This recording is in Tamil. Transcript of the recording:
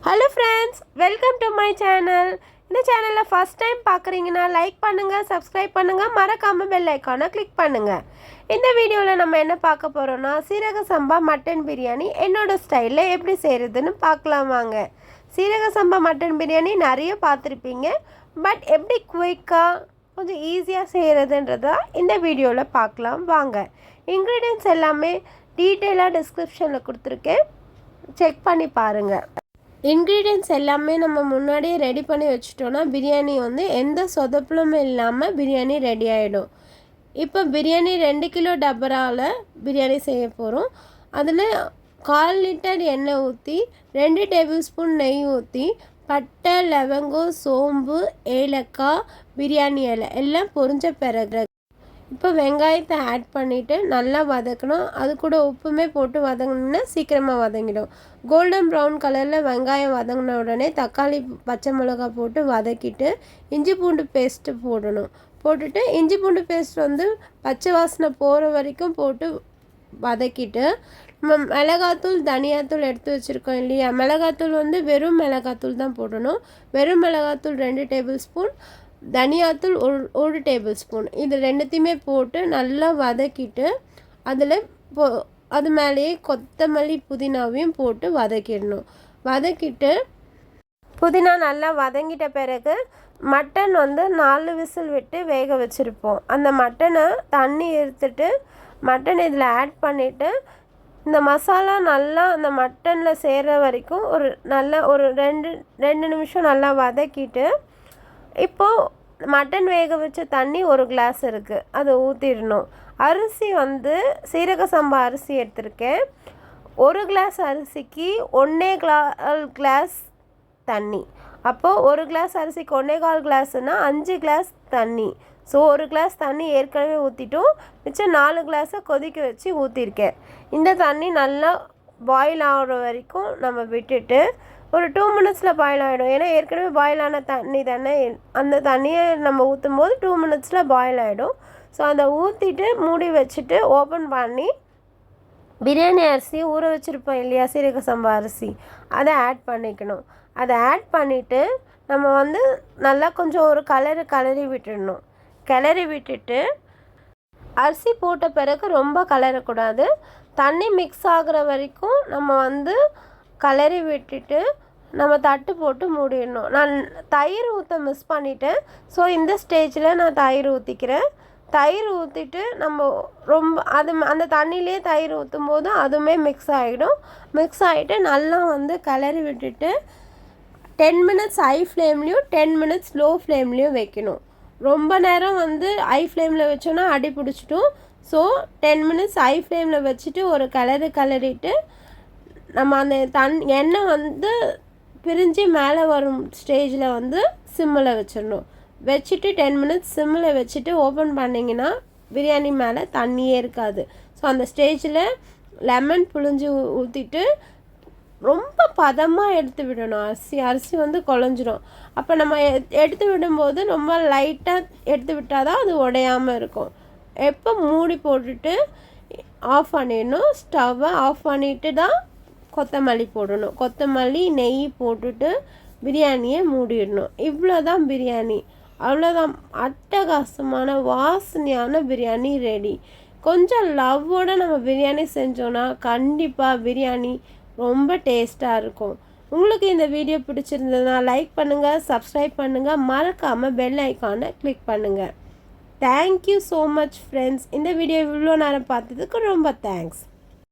Hello friends, welcome to my channel. இந்த சேனலை ஃபர்ஸ்ட் டைம் பார்க்குறீங்கன்னா லைக் பண்ணுங்கள், சப்ஸ்கிரைப் பண்ணுங்கள், மறக்காமல் பெல் ஐக்கானை கிளிக் பண்ணுங்கள். இந்த வீடியோவில் நம்ம என்ன பார்க்க போகிறோன்னா சீரக சம்பா மட்டன் பிரியாணி என்னோட ஸ்டைலில் எப்படி செய்கிறதுன்னு பார்க்கலாம் வாங்க. சீரக சம்பா மட்டன் பிரியாணி நிறைய பார்த்துருப்பீங்க, பட் எப்படி குயிக்காக கொஞ்சம் ஈஸியாக செய்கிறதுன்றதா இந்த வீடியோவில் பார்க்கலாம் வாங்க. இன்க்ரீடியன்ட்ஸ் எல்லாமே டீட்டெயிலாக டிஸ்கிரிப்ஷனில் கொடுத்துருக்கேன், செக் பண்ணி பாருங்கள். இன்க்ரீடியன்ட்ஸ் எல்லாமே நம்ம முன்னாடியே ரெடி பண்ணி வச்சுட்டோன்னா பிரியாணி வந்து எந்த சொதப்பலும் இல்லாமல் பிரியாணி ரெடி ஆகிடும். இப்போ பிரியாணி 2 கிலோ டபராவில் பிரியாணி செய்ய போகிறோம். அதில் 1/4 லிட்டர் எண்ணெய் ஊற்றி 2 டேபிள் ஸ்பூன் நெய் ஊற்றி பட்டை, லவங்கம், சோம்பு, ஏலக்காய், பிரியாணி இலை எல்லாம் பொரிஞ்ச பிறகு இப்போ வெங்காயத்தை ஆட் பண்ணிவிட்டு நல்லா வதக்கணும். அது கூட உப்புமே போட்டு வதங்கினா சீக்கிரமாக வதங்கிடும். கோல்டன் ப்ரௌன் கலரில் வெங்காயம் வதங்கின உடனே தக்காளி, பச்சை மிளகாய் போட்டு வதக்கிட்டு இஞ்சி பூண்டு பேஸ்ட்டு போடணும். போட்டுட்டு இஞ்சி பூண்டு பேஸ்ட் வந்து பச்சை வாசனை போகிற வரைக்கும் போட்டு வதக்கிட்டு மிளகாத்தூள், தனியாத்தூள் எடுத்து வச்சுருக்கோம் இல்லையா, மிளகாத்தூள் வந்து வெறும் மிளகாத்தூள் தான் போடணும். வெறும் மிளகாத்தூள் 2 டேபிள் ஸ்பூன், தனியாத்தூள் 1 டேபிள் ஸ்பூன், இது ரெண்டுத்தையுமே போட்டு நல்லா வதக்கிட்டு அதில் அது மேலேயே கொத்தமல்லி, புதினாவையும் போட்டு வதக்கிடணும். வதக்கிட்டு புதினா நல்லா வதங்கிட்ட பிறகு மட்டன் வந்து 4 விசில் விட்டு வேக வச்சுருப்போம். அந்த மட்டனை தண்ணி எடுத்துட்டு மட்டன் இதில் ஆட் பண்ணிவிட்டு இந்த மசாலா நல்லா அந்த மட்டனில் சேர்கிற வரைக்கும் ஒரு 2 நிமிஷம் நல்லா வதக்கிட்டு இப்போது மட்டன் வேக வச்ச தண்ணி 1 கிளாஸ் இருக்குது, அதை ஊற்றிடணும். அரிசி வந்து சீரக சம்பா அரிசி எடுத்திருக்கேன். 1 கிளாஸ் அரிசிக்கு 1.25 கிளாஸ் தண்ணி. அப்போது 1 கிளாஸ் அரிசிக்கு 1.25 கிளாஸ்னால் 5 கிளாஸ் தண்ணி. ஸோ 1 கிளாஸ் தண்ணி ஏற்கனவே ஊற்றிட்டோம், மிச்சம் 4 கிளாஸை கொதிக்க வச்சு ஊற்றிருக்கேன். இந்த தண்ணி நல்லா பாயில் ஆகிற வரைக்கும் நம்ம விட்டுட்டு ஒரு 2 மினிட்ஸில் பாயில் ஆகிடும். ஏன்னா ஏற்கனவே பாயில் ஆன தண்ணி தானே, அந்த தண்ணியை நம்ம ஊற்றும் போது 2 மினிட்ஸில் பாயில் ஆகிடும். ஸோ அதை ஊற்றிட்டு மூடி வச்சுட்டு ஓப்பன் பண்ணி பிரியாணி அரிசி ஊற வச்சுருப்போம் இல்லையா, சீரக சம்பா அரிசி, அதை ஆட் பண்ணிக்கணும். அதை ஆட் பண்ணிவிட்டு நம்ம வந்து நல்லா கொஞ்சம் ஒரு கிளறி விட்டுடணும். கிளறி விட்டுட்டு அரிசி போட்ட பிறகு ரொம்ப கிளறக்கூடாது, தண்ணி மிக்ஸ் ஆகிற வரைக்கும் நம்ம வந்து கிளறி விட்டுட்டு நம்ம தட்டு போட்டு மூடிடணும். நான் தயிர் ஊற்ற மிஸ் பண்ணிட்டேன், ஸோ இந்த ஸ்டேஜில் நான் தயிர் ஊற்றிக்கிறேன். தயிர் ஊற்றிட்டு நம்ம அந்த தண்ணியிலே தயிர் ஊற்றும் போது அதுவுமே மிக்ஸ் ஆகிடும். மிக்ஸ் ஆகிட்டு நல்லா வந்து கிளறி விட்டுட்டு 10 மினிட்ஸ் ஹை ஃப்ளேம்லேயும் 10 மினிட்ஸ் லோ ஃப்ளேம்லேயும் வைக்கணும். ரொம்ப நேரம் வந்து ஹை ஃப்ளேமில் வச்சோன்னா அடி பிடிச்சிட்டும். ஸோ 10 மினிட்ஸ் ஹை ஃப்ளேமில் வச்சுட்டு ஒரு கிளறிட்டு நம்ம அந்த எண்ணெய் வந்து பிரிஞ்சு மேலே வரும் ஸ்டேஜில் வந்து சிம்மில் வச்சிடணும். வச்சுட்டு 10 மினிட்ஸ் சிம்மில் வச்சுட்டு ஓப்பன் பண்ணிங்கன்னா பிரியாணி மேலே தண்ணியே இருக்காது. ஸோ அந்த ஸ்டேஜில் லெமன் புழிஞ்சு ஊற்றிட்டு ரொம்ப பதமாக எடுத்து விடணும். அரிசி வந்து குழஞ்சிரும். அப்போ நம்ம எடுத்து விடும்போது ரொம்ப லைட்டாக எடுத்து விட்டால் தான் அது உடையாமல் இருக்கும். எப்போ மூடி போட்டுட்டு ஆஃப் பண்ணிடணும். ஸ்டவ்வை ஆஃப் பண்ணிவிட்டு தான் கொத்தமல்லி போடணும். கொத்தமல்லி, நெய் போட்டுட்டு பிரியாணியை மூடிடணும். இவ்வளோ தான் பிரியாணி. அவ்வளோதான், அட்டகாசமான வாசனையான பிரியாணி ரெடி. கொஞ்சம் லவ்வோடு நம்ம பிரியாணி செஞ்சோன்னா கண்டிப்பாக பிரியாணி ரொம்ப டேஸ்ட்டாக இருக்கும். உங்களுக்கு இந்த வீடியோ பிடிச்சிருந்ததுன்னா லைக் பண்ணுங்கள், சப்ஸ்கிரைப் பண்ணுங்கள், மறக்காமல் பெல் ஐக்கானை கிளிக் பண்ணுங்கள். Thank you so much friends. இந்த வீடியோ இவ்வளோ நேரம் பார்த்ததுக்கு ரொம்ப தேங்க்ஸ்.